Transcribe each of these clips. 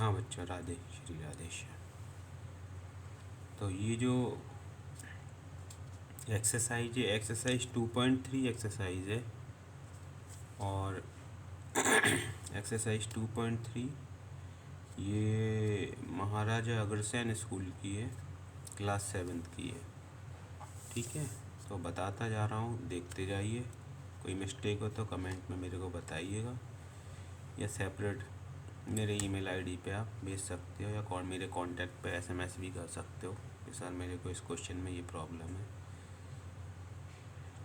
हाँ बच्चों, राधे श्री राधे श्याम। तो ये जो एक्सरसाइज है, एक्सरसाइज 2.3 एक्सरसाइज है। और एक्सरसाइज 2.3 ये महाराजा अग्रसेन स्कूल की है, क्लास 7th की है। ठीक है, तो बताता जा रहा हूँ, देखते जाइए। कोई मिस्टेक हो तो कमेंट में मेरे को बताइएगा, या सेपरेट मेरे ईमेल आईडी पे आप भेज सकते हो, या मेरे कांटेक्ट पे एसएमएस भी कर सकते हो कि सर मेरे को इस क्वेश्चन में ये प्रॉब्लम है।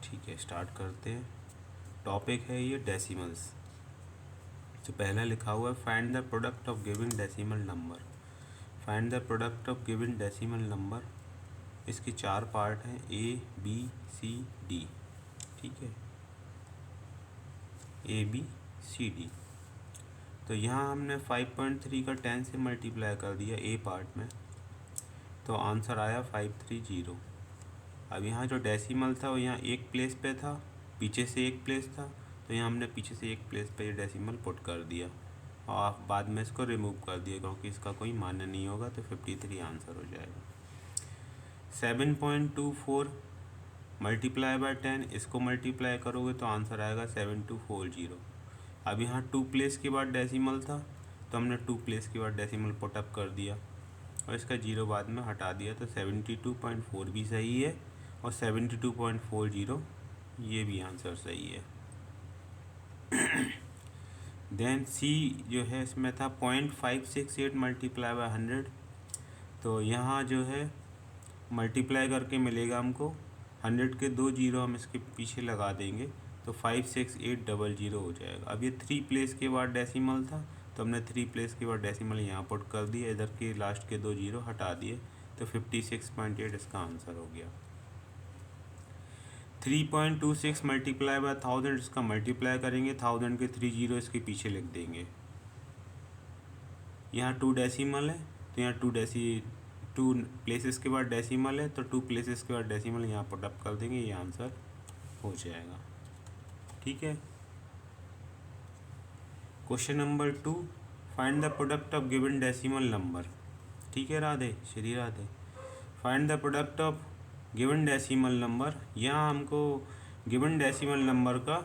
ठीक है, स्टार्ट करते हैं। टॉपिक है ये डेसिमल्स। तो पहला लिखा हुआ है find the product of given decimal number. Find the product of given decimal number. इसके 4 पार्ट हैं, ए बी सी डी। ठीक है, ए बी सी डी। तो यहाँ हमने 5.3 का 10 से मल्टीप्लाई कर दिया ए पार्ट में, तो आंसर आया 530। अब यहाँ जो डेसिमल था वो यहाँ एक प्लेस पे था, पीछे से एक प्लेस था, तो यहाँ हमने पीछे से एक प्लेस पे ये डेसिमल पुट कर दिया और बाद में इसको रिमूव कर दिया क्योंकि इसका कोई मान्य नहीं होगा, तो 53 आंसर हो जाएगा। 7.24 मल्टीप्लाई बाय 10, इसको मल्टीप्लाई करोगे तो आंसर आएगा 7240। अब यहाँ 2 प्लेस के बाद डेसिमल था, तो हमने 2 प्लेस के बाद डेसिमल पुटअप कर दिया और इसका 0 बाद में हटा दिया, तो 72.4 भी सही है और 72.40 ये भी आंसर सही है। देन सी जो है इसमें था 0.568 मल्टीप्लाई बाय 100, तो यहाँ जो है मल्टीप्लाई करके मिलेगा हमको 100 के 2 जीरो हम इसके पीछे लगा देंगे, तो 56800 हो जाएगा। अब ये 3 प्लेस के बाद डेसिमल था, तो हमने 3 प्लेस के बाद डेसिमल यहाँ पुट कर दिया, इधर के लास्ट के 2 जीरो हटा दिए, तो 56.8 इसका आंसर हो गया। 3.26 मल्टीप्लाई बाय 1000, इसका मल्टीप्लाई करेंगे, 1000 के 3 जीरो इसके पीछे लिख देंगे। यहाँ 2 डेसिमल है, तो यहाँ 2 प्लेसेस के बाद डेसिमल है, तो 2 प्लेसेस के बाद डेसिमल यहाँ पुटअप कर देंगे, ये आंसर हो जाएगा। ठीक है, question number 2, find the product of given decimal number. ठीक है, Radhe Shri Radhe. Find the product of given decimal number. यहाँ हमको गिवन डेसिमल नंबर का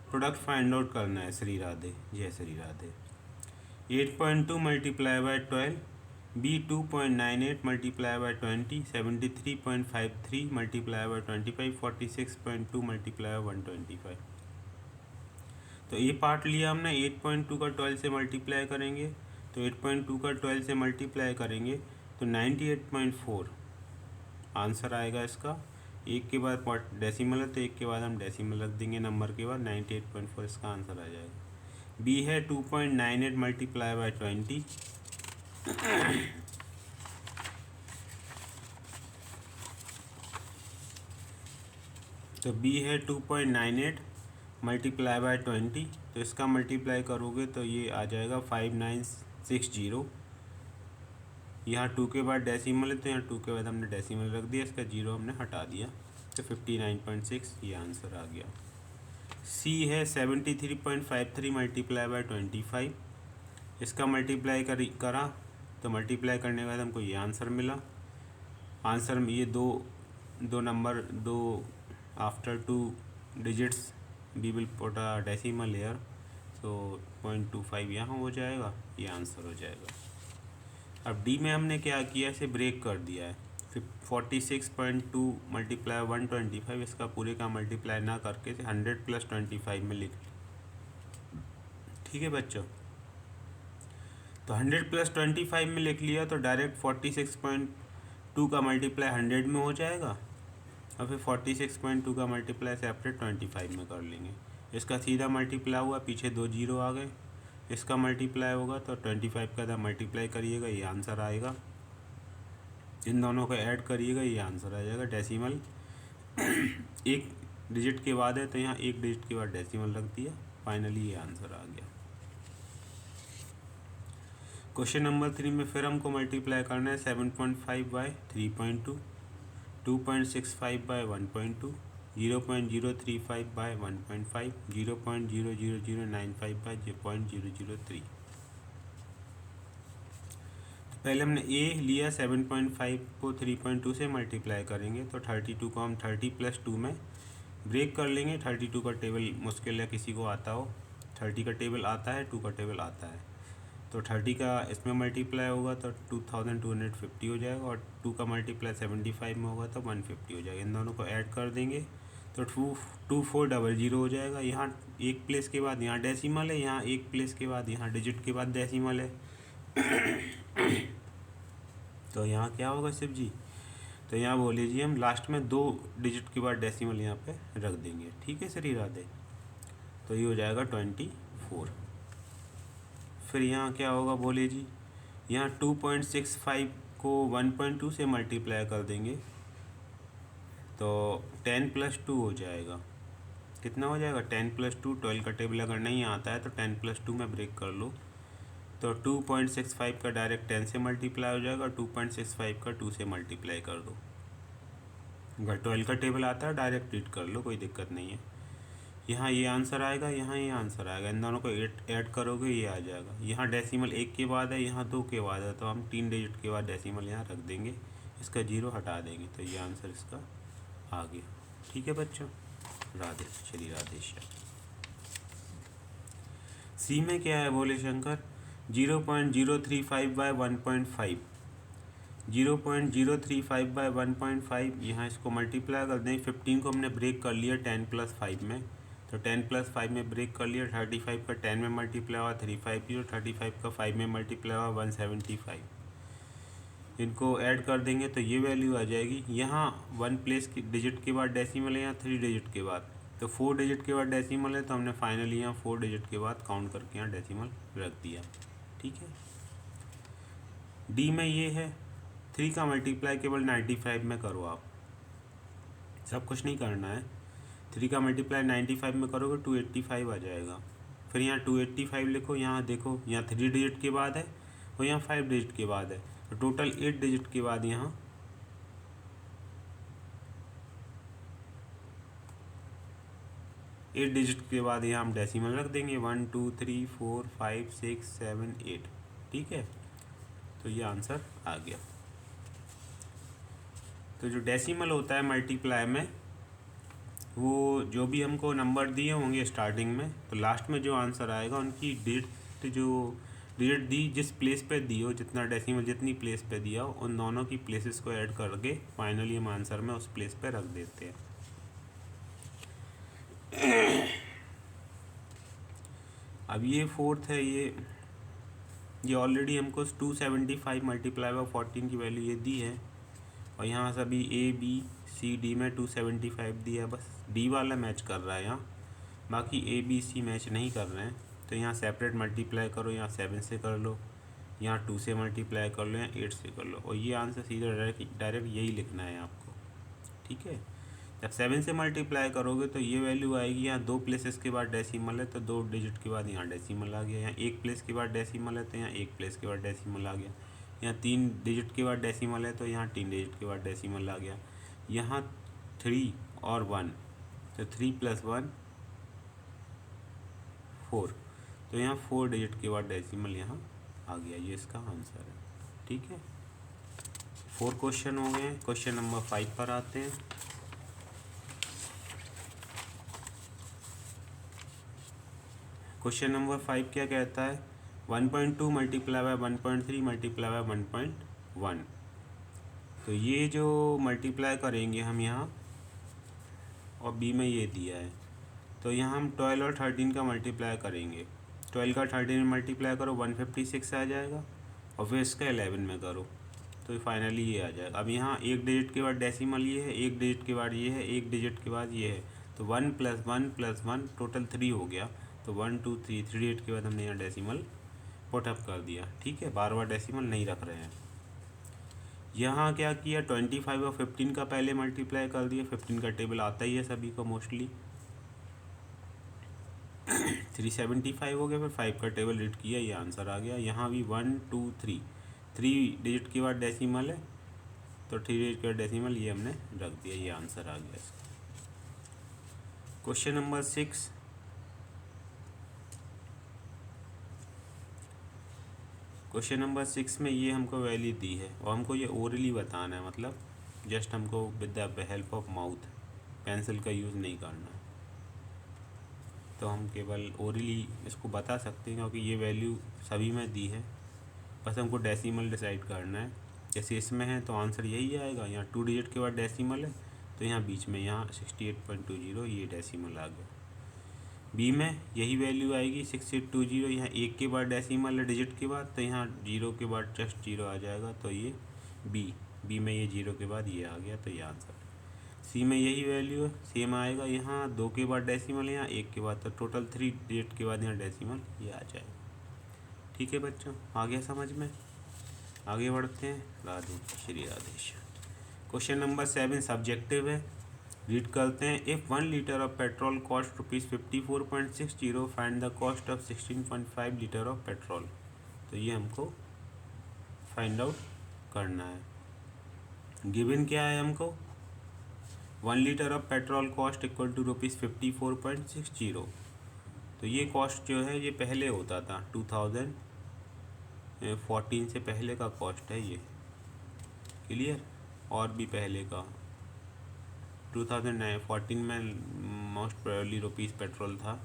प्रोडक्ट फाइंड आउट करना है। श्री राधे, जय Shri Radhe. 8.2 multiply by 12, B 2.98 multiply by 20, 73.53 multiply by 25, 46.2 multiply by 125। तो ये पार्ट लिया हमने, 8.2 का 12 से मल्टीप्लाई करेंगे, तो 8.2 का 12 से मल्टीप्लाई करेंगे तो 98.4 आंसर आएगा इसका। एक के बाद डेसिमल है, तो एक के बाद हम डेसिमल रख देंगे नंबर के बाद, 98.4 इसका आंसर आ जाएगा। बी है 2.98 मल्टीप्लाई बाय 20, तो बी है 2.98 मल्टीप्लाई बाय 20, तो इसका मल्टीप्लाई करोगे तो ये आ जाएगा 5960। यहाँ 2 के बाद डेसिमल है, तो यहाँ 2 के बाद हमने डेसिमल रख दिया, इसका 0 हमने हटा दिया, तो 59.6 ये आंसर आ गया। सी है 73.53 मल्टीप्लाई बाय 25, इसका मल्टीप्लाई करा, तो मल्टीप्लाई करने के बाद हमको ये आंसर मिला। आंसर में ये दो नंबर, दो after 2 digits we will put a decimal here, so 0.25 यहाँ हो जाएगा, ये आंसर हो जाएगा। अब डी में हमने क्या किया, इसे ब्रेक कर दिया है। 46.2 मल्टीप्लाई 125, इसका पूरे का मल्टीप्लाई ना करके 100 + 25 में लिख। ठीक है बच्चों, तो 100 + 25 में लिख लिया, तो डायरेक्ट 46.2 का मल्टीप्लाई 100 में हो जाएगा, और फिर 46.2 का मल्टीप्लाई सेपरेट 25 में कर लेंगे। इसका सीधा मल्टीप्लाई हुआ, पीछे 2 जीरो आ गए, इसका मल्टीप्लाई होगा तो 25 का मल्टीप्लाई करिएगा, ये आंसर आएगा। इन दोनों को ऐड करिएगा, ये आंसर आ जाएगा। डेसिमल एक डिजिट के बाद है, तो यहाँ एक डिजिट के बाद डेसिमल रख दिया, फाइनली ये आंसर आ गया। क्वेश्चन नंबर 3 में फिर हमको मल्टीप्लाई करना है 7.5 बाय 3.2, 2.65 बाय 1.2, 0.035 बाय 1.5, 0.00095 बाय 0.003। पहले हमने ए लिया 7.5 को 3.2 से मल्टीप्लाई करेंगे तो 32 को हम 30 + 2 में ब्रेक कर लेंगे। 32 का टेबल मुश्किल है किसी को आता हो, 30 का टेबल आता है, 2 का टेबल आता है, तो 30 का इसमें मल्टीप्लाई होगा तो 2250 हो जाएगा, और 2 का मल्टीप्लाई 75 में होगा तो 150 हो जाएगा। इन दोनों को ऐड कर देंगे तो 2400 हो जाएगा। यहाँ एक प्लेस के बाद यहाँ डेसिमल है, यहाँ एक प्लेस के बाद यहाँ डिजिट के बाद डेसिमल है। तो यहाँ क्या होगा शिव जी? तो यहाँ बोल लीजिए हम लास्ट में 2 डिजिट के बाद डेसिमल यहाँ पे रख देंगे। ठीक है श्री राधे। तो ये हो जाएगा 24। फिर यहाँ क्या होगा बोलिए जी? यहाँ 2.65 को 1.2 से मल्टीप्लाई कर देंगे तो 10 + 2 हो जाएगा। कितना हो जाएगा? 10 + 2। 12 का टेबल अगर नहीं आता है तो 10 + 2 में ब्रेक कर लो तो 2.65 का डायरेक्ट 10 से मल्टीप्लाई हो जाएगा, 2.65 का 2 से मल्टीप्लाई कर दो। अगर 12 का टेबल आता है डायरेक्ट रीड कर लो, कोई दिक्कत नहीं है। यहाँ ये आंसर आएगा, यहाँ ये आंसर आएगा, इन दोनों को ऐड करोगे ये आ जाएगा। यहाँ डेसिमल 1 के बाद है, यहाँ 2 के बाद है, तो हम 3 डिजिट के बाद डेसिमल यहाँ रख देंगे, इसका 0 हटा देंगे, तो ये आंसर इसका आ गया। ठीक है बच्चों, राधे श्री राधे श्याम। सी में क्या है बोले शंकर? 0.035/1.5, 0.035/1.5। यहाँ इसको मल्टीप्लाई कर दें। 15 को हमने ब्रेक कर लिया 10 + 5 में, तो 10 + 5 में ब्रेक कर लिया। 35 का 10 में मल्टीप्लाई हुआ 350, 35 का 5 में मल्टीप्लाई हुआ 175। इनको ऐड कर देंगे तो ये वैल्यू आ जाएगी। यहाँ 1 प्लेस की डिजिट के बाद डेसिमल है, यहाँ 3 डिजिट के बाद, तो 4 डिजिट के बाद डेसिमल है, तो हमने फाइनली यहाँ 4 डिजिट के बाद काउंट करके यहाँ डेसिमल रख दिया। ठीक है। डी में ये है 3 का मल्टीप्लाई केवल 95 में करो आप, सब कुछ नहीं करना है। 3 का मल्टीप्लाई 95 में करोगे 285 आ जाएगा। फिर यहाँ 285 लिखो, यहाँ देखो यहाँ 3 डिजिट के बाद है और यहाँ 5 डिजिट के बाद है, तो टोटल 8 डिजिट के बाद यहाँ 8 डिजिट के बाद यहाँ हम डेसिमल रख देंगे 1 2 3 4 5 6 7 8। ठीक है, तो ये आंसर आ गया। तो जो डेसिमल होता है मल्टीप्लाई में, वो जो भी हमको नंबर दिए होंगे स्टार्टिंग में, तो लास्ट में जो आंसर आएगा उनकी डेट, जो डिजिट दी जिस प्लेस पे दी हो, जितना डेसिमल जितनी प्लेस पे दिया हो, उन दोनों की प्लेसेस को ऐड करके फाइनली हम आंसर में उस प्लेस पे रख देते हैं। अब ये 4th है, ये ऑलरेडी हमको 275 मल्टीप्लाई बाय 14 की वैल्यू ये दी है, और यहाँ सभी A B C D में 275 दिया है, बस D वाला मैच कर रहा है यहाँ, बाकी A B C मैच नहीं कर रहे हैं। तो यहाँ सेपरेट मल्टीप्लाई करो, यहाँ 7 से कर लो, यहाँ 2 से मल्टीप्लाई कर लो, यहाँ 8 से कर लो, और ये आंसर सीधा डायरेक्ट यही लिखना है आपको। ठीक है, जब 7 से मल्टीप्लाई करोगे तो ये वैल्यू आएगी। यहाँ 2 प्लेसेस के बाद डेसिमल है तो 2 डिजिट के बाद यहाँ डेसिमल आ गया। यहाँ 1 प्लेस के बाद डेसिमल है तो यहाँ 1 प्लेस के बाद डेसिमल आ गया। यहाँ 3 डिजिट के बाद डेसिमल है तो यहाँ 3 डिजिट के बाद डेसिमल आ गया। यहाँ 3 और 1, तो 3 + 1 4, तो यहाँ 4 डिजिट के बाद डेसिमल यहाँ आ गया। ये इसका आंसर है। ठीक है, 4 क्वेश्चन हो गए। क्वेश्चन नंबर 5 पर आते हैं। क्वेश्चन नंबर 5 क्या कहता है? 1.2 मल्टीप्लाई बाय 1.3 मल्टीप्लाई बाय 1.1। तो ये जो मल्टीप्लाई करेंगे हम यहाँ, और बी में ये दिया है, तो यहाँ हम 12 और 13 का मल्टीप्लाई करेंगे। 12 का 13 में मल्टीप्लाई करो 156 आ जाएगा, और फिर इसका 11 में करो तो फाइनली ये आ जाएगा। अब यहाँ 1 डिजिट के बाद डेसिमल ये है, 1 डिजिट के बाद ये है, 1 डिजिट के बाद ये है, तो 1 + 1 + 1 टोटल 3 हो गया। तो 1 2 3 3 डिजिट के बाद हमने यहाँ डेसिमल पुटअप कर दिया। ठीक है, बार बार डेसिमल नहीं रख रहे हैं। यहाँ क्या किया, 25 और 15 का पहले मल्टीप्लाई कर दिया। 15 का टेबल आता ही है सभी को मोस्टली। 375 हो गया, फिर 5 का टेबल रीड किया, ये आंसर आ गया। यहाँ भी 1 2 3 डिजिट के बाद डेसिमल है, तो 3 डिजिट के बाद डेसिमल ये हमने रख दिया, ये आंसर आ गया इसका। क्वेश्चन नंबर 6, क्वेश्चन नंबर 6 में ये हमको वैल्यू दी है और हमको ये ओरली बताना है, मतलब जस्ट हमको with the help of mouth, pencil का यूज़ नहीं करना है। तो हम केवल ओरली इसको बता सकते हैं क्योंकि ये वैल्यू सभी में दी है, बस हमको डेसिमल डिसाइड करना है। जैसे इसमें है तो आंसर यही आएगा, यहाँ 2 डिजिट के बाद डेसिमल है तो यहाँ बीच में यहाँ 68.20 ये डेसिमल आ गया। बी में यही वैल्यू आएगी 6820, यहाँ 1 के बाद डेसिमल है डिजिट के बाद, तो यहाँ 0 के बाद जस्ट 0 आ जाएगा, तो ये बी में ये 0 के बाद ये आ गया, तो ये आंसर। सी में यही वैल्यू है, सेम आएगा, यहाँ 2 के बाद डेसिमल है, यहाँ 1 के बाद, तो टोटल 3 डिजिट के बाद यहाँ डेसिमल ये आ जाएगा। ठीक है बच्चों, आ गया समझ में? आगे बढ़ते हैं। Radhe Shri Radhesh. Question number 7 subjective है, रीड करते हैं। If 1 litre of petrol cost ₹54.60, find the cost of 16.5 litre of petrol. तो ये हमको फाइंड आउट करना है। गिवन क्या है हमको? 1 litre of petrol cost equal to ₹54.60। तो ये कॉस्ट जो है ये पहले होता था, 2014 से पहले का कॉस्ट है ये, क्लियर? और भी पहले का 2014 में मोस्ट प्रोबेबली रुपीज़ पेट्रोल था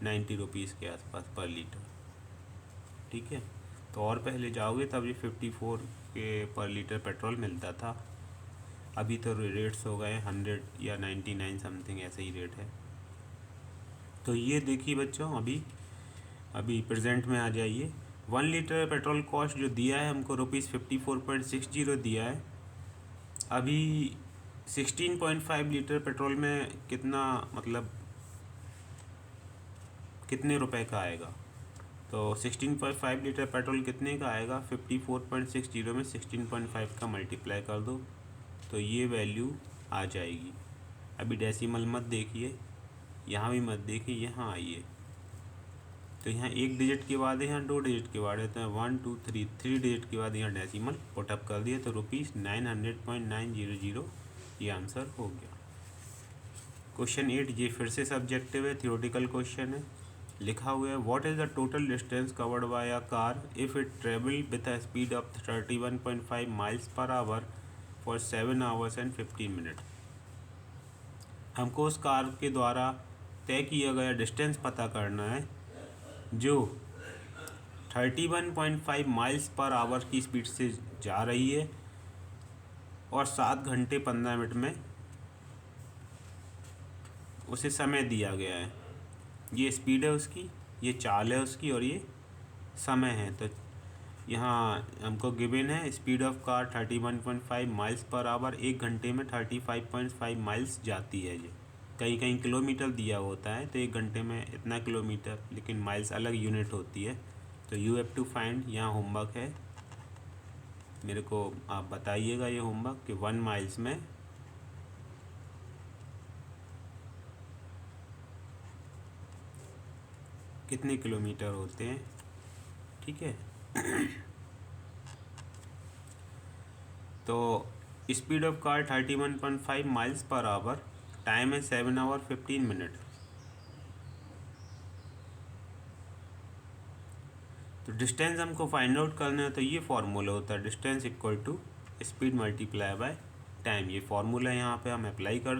90 रुपीज़ के आसपास पर लीटर। ठीक है, तो और पहले जाओगे तब ये 54 के पर लीटर पेट्रोल मिलता था। अभी तो रेट्स हो गए 100 या 99 समथिंग, ऐसे ही रेट है। तो ये देखिए बच्चों, अभी प्रेजेंट में आ जाइए। 1 लीटर पेट्रोल कॉस्ट जो दिया है हमको ₹54.60 दिया है। अभी 16.5 लीटर पेट्रोल में कितना, मतलब कितने रुपए का आएगा? तो 16.5 लीटर पेट्रोल कितने का आएगा? 54.60 में 16.5 का मल्टीप्लाई कर दो तो ये वैल्यू आ जाएगी। अभी डेसिमल मत देखिए, यहाँ भी मत देखिए, यहाँ आइए। तो यहाँ 1 डिजिट के बाद है, यहाँ 2 डिजिट के बाद है, तो 1 2 3 डिजिट के बाद यहाँ डेसिमल पुटअप कर दिए, तो ₹900.900 ये आंसर हो गया। क्वेश्चन 8 ये फिर से सब्जेक्टिव है, थियोरेटिकल क्वेश्चन है। लिखा हुआ है, what is the total distance covered bye a car if it travel with a speed of 31.5 miles per hour for 7 hours and 15 minute. हमको उस कार के द्वारा तय किया गया डिस्टेंस पता करना है जो 31.5 माइल्स पर आवर की स्पीड से जा रही है और 7 घंटे 15 मिनट में उसे समय दिया गया है। ये स्पीड है उसकी, ये चाल है उसकी, और ये समय है। तो यहाँ हमको गिवन है speed of car 31.5 miles per our, 1 घंटे में 35.5 माइल्स जाती है। ये कहीं कहीं किलोमीटर दिया होता है, तो 1 घंटे में इतना किलोमीटर, लेकिन माइल्स अलग यूनिट होती है। तो यू हैव टू फाइंड, यहाँ होमवर्क है, मेरे को आप बताइएगा ये होमवर्क कि 1 माइल्स में कितने किलोमीटर होते हैं। ठीक है, तो speed of car 31.5 miles per hour, time है 7 आवर 15 मिनट। तो डिस्टेंस हमको फाइंड आउट करना है, तो ये फार्मूला होता है distance equal to speed multiply by time. ये फार्मूला यहाँ पे हम अप्लाई कर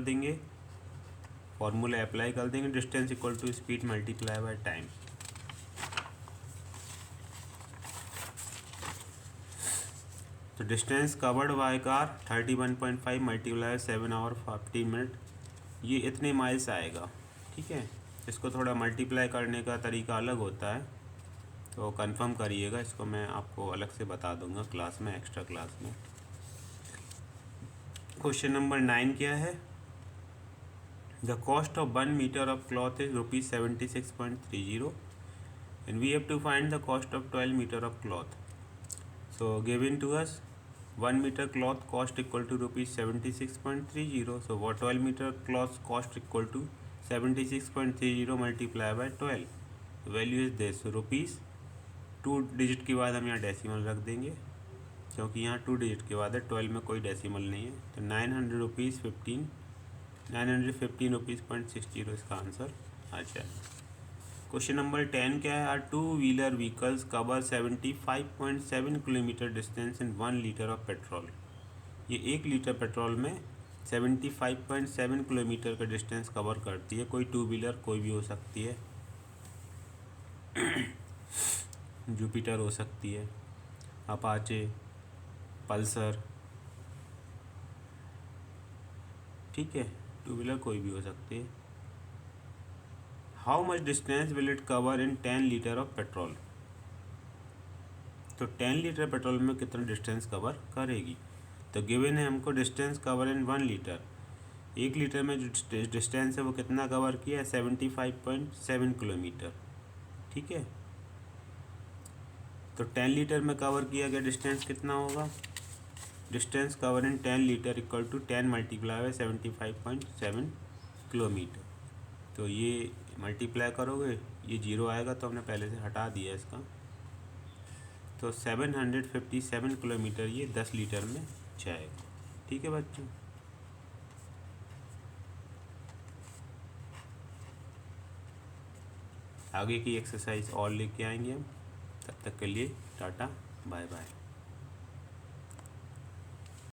देंगे, distance equal to speed multiply by time. तो distance covered by car 31.5 multiply 7 hour 15 minute, ये इतने माइल्स आएगा। ठीक है, इसको थोड़ा मल्टीप्लाई करने का तरीका अलग होता है, तो कंफर्म करिएगा, इसको मैं आपको अलग से बता दूंगा क्लास में, एक्स्ट्रा क्लास में। क्वेश्चन नंबर 9 क्या है? The cost of 1 metre of cloth is ₹76.30 and we have to find the cost of 12 metre of cloth. So given to us 1 meter cloth cost equal to ₹76.30. So what 12 meter cloth cost equal to 76.30 multiply by 12. The value is this. So rupees 2 digit के बाद हम यहाँ decimal रख देंगे, क्योंकि यहाँ 2 digit के बाद है, 12 में कोई डेसिमल नहीं है। तो 915 ₹915.60 इसका आंसर आ जाए। क्वेश्चन नंबर 10 क्या है? Are two wheeler vehicles cover 75.7 kilometre distance in 1 litre of petrol. ये 1 लीटर पेट्रोल में 75.7 किलोमीटर का डिस्टेंस कवर करती है। कोई टू व्हीलर कोई भी हो सकती है, जुपिटर हो सकती है, अपाचे, पल्सर, ठीक है, टू व्हीलर कोई भी हो सकती है। How much distance will it cover in 10 litre of petrol? तो 10 लीटर पेट्रोल में कितना डिस्टेंस कवर करेगी? तो गिवन है हमको डिस्टेंस कवर इन 1 लीटर। 1 लीटर में जो डिस्टेंस है वो कितना कवर किया है? 75.7 किलोमीटर, ठीक है। तो 10 लीटर में कवर किया गया डिस्टेंस कितना होगा? Distance cover in 10 litre equal to 10 multiply by 75.7 kilometre. तो ये मल्टीप्लाई करोगे, ये 0 आएगा तो हमने पहले से हटा दिया इसका। तो 757 किलोमीटर ये 10 लीटर में जाएगा, ठीक है बच्चों। आगे की एक्सरसाइज और लेके आएंगे हम, तब तक के लिए टाटा बाय बाय।